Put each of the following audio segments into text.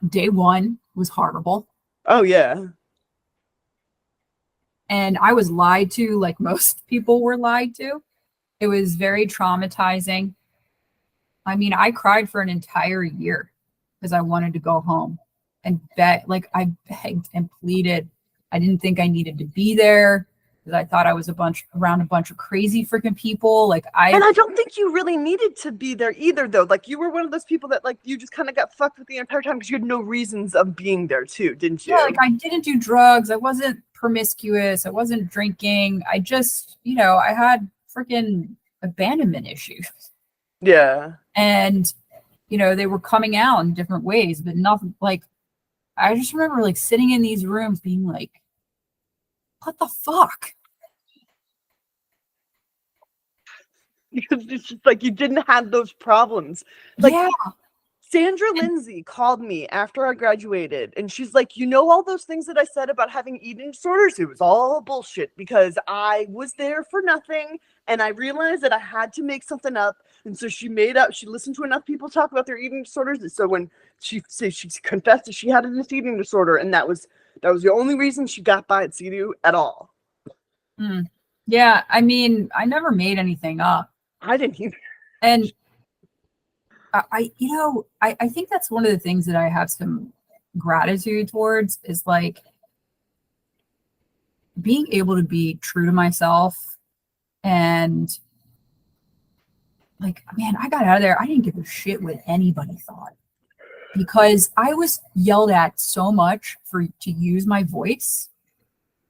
Day one was horrible. Oh, yeah. And I was lied to like most people were lied to. It was very traumatizing. I mean, I cried for an entire year because I wanted to go home and I begged and pleaded. I didn't think I needed to be there because I thought I was around a bunch of crazy freaking people. And I don't think you really needed to be there either, though. Like, you were one of those people that, like, you just kind of got fucked with the entire time because you had no reasons of being there, too, didn't you? Yeah, like I didn't do drugs. I wasn't promiscuous. I wasn't drinking. I just, I had freaking abandonment issues. Yeah. And, they were coming out in different ways, but nothing like, I just remember like sitting in these rooms being like, what the fuck? Because it's just like you didn't have those problems. Like, yeah. Sandra Lindsay called me after I graduated, and she's like, all those things that I said about having eating disorders? It was all bullshit because I was there for nothing, and I realized that I had to make something up. And so she listened to enough people talk about their eating disorders. And so when she confessed that she had this eating disorder, and that was the only reason she got by at CEDU at all. Yeah, I mean, I never made anything up. I didn't either. And I think that's one of the things that I have some gratitude towards is like being able to be true to myself. And like, man, I got out of there. I didn't give a shit what anybody thought because I was yelled at so much to use my voice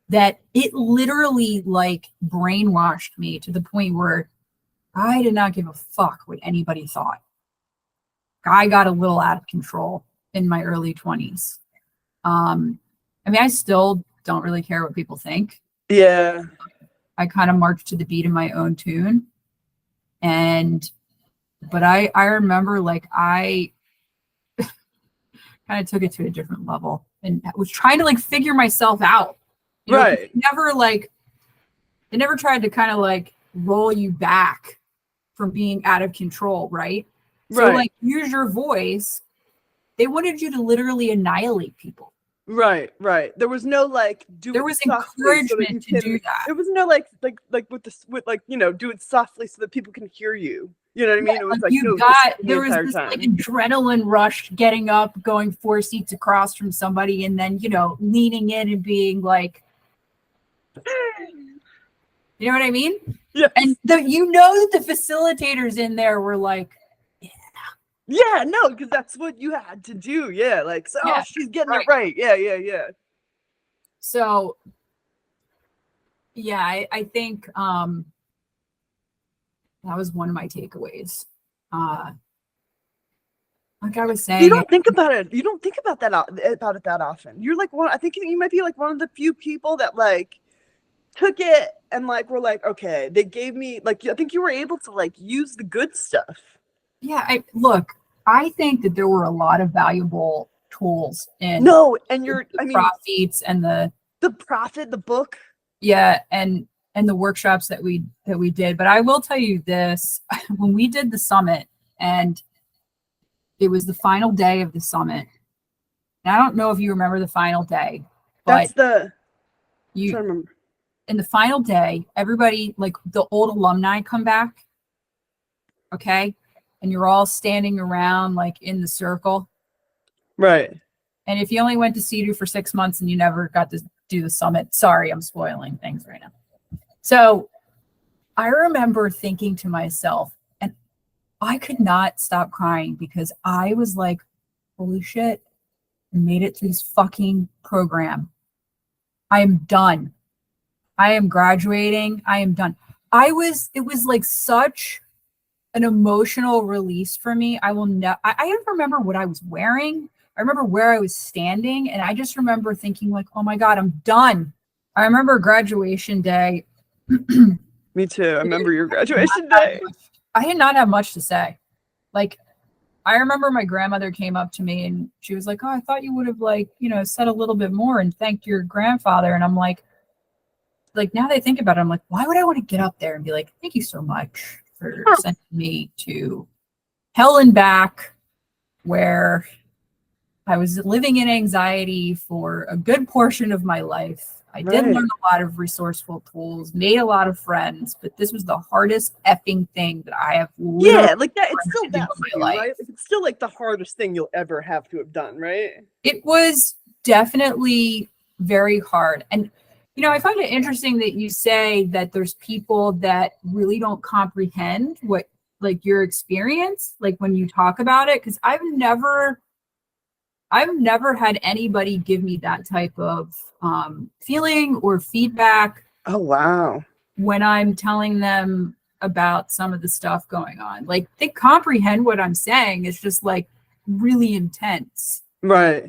that it literally like brainwashed me to the point where I did not give a fuck what anybody thought. I got a little out of control in my early 20s. I mean, I still don't really care what people think. Yeah. I kind of march to the beat of my own tune. But I remember like I kind of took it to a different level and was trying to like figure myself out. Right. They never tried to kind of like roll you back from being out of control, right? So like use your voice. They wanted you to literally annihilate people. Right. There was no like there was encouragement to do that. There was no do it softly so that people can hear you. You know what I mean? Yeah, it was there was this like adrenaline rush getting up, going 4 seats across from somebody, and then leaning in and being like, you know what I mean? Yeah. And that the facilitators in there were like, yeah, no, because that's what you had to do. Yeah, like, so she's getting it right. Yeah. So, yeah, I think that was one of my takeaways. Like I was saying, you don't think about it. You don't think about it that often. You're like I think you might be like one of the few people that like took it and like were like, okay, they gave me like. I think you were able to like use the good stuff. Yeah, I think that there were a lot of valuable tools in Profits and the Profit, the book. Yeah, and the workshops that we did. But I will tell you this, when we did the summit and it was the final day of the summit. And I don't know if you remember the final day, but in the final day, everybody, like the old alumni come back. Okay. And you're all standing around like in the circle. Right. And if you only went to CEDU for 6 months and you never got to do the summit, sorry, I'm spoiling things right now. So I remember thinking to myself, and I could not stop crying because I was like, holy shit, I made it through this fucking program. I am done. I am graduating. I am done. It was like such an emotional release for me. I don't remember what I was wearing. I remember where I was standing, and I just remember thinking like, oh my God, I'm done. I remember graduation day. Me too. I remember your graduation day. I did not have much to say. Like, I remember my grandmother came up to me and she was like, oh, I thought you would have like, said a little bit more and thanked your grandfather. And I'm like, now that I think about it, I'm like, why would I want to get up there and be like, thank you so much for sending me to hell and back, where I was living in anxiety for a good portion of my life. I did learn a lot of resourceful tools, made a lot of friends, but this was the hardest effing thing that I have literally like that. It's still to do that in for my you, life. right? It's still like the hardest thing you'll ever have to have done, right? It was definitely very hard. And, you know, I find it interesting that you say that there's people that really don't comprehend what, like, your experience, like when you talk about it, because I've never had anybody give me that type of feeling or feedback. Oh, wow. When I'm telling them about some of the stuff going on, like they comprehend what I'm saying. It's just like really intense. Right.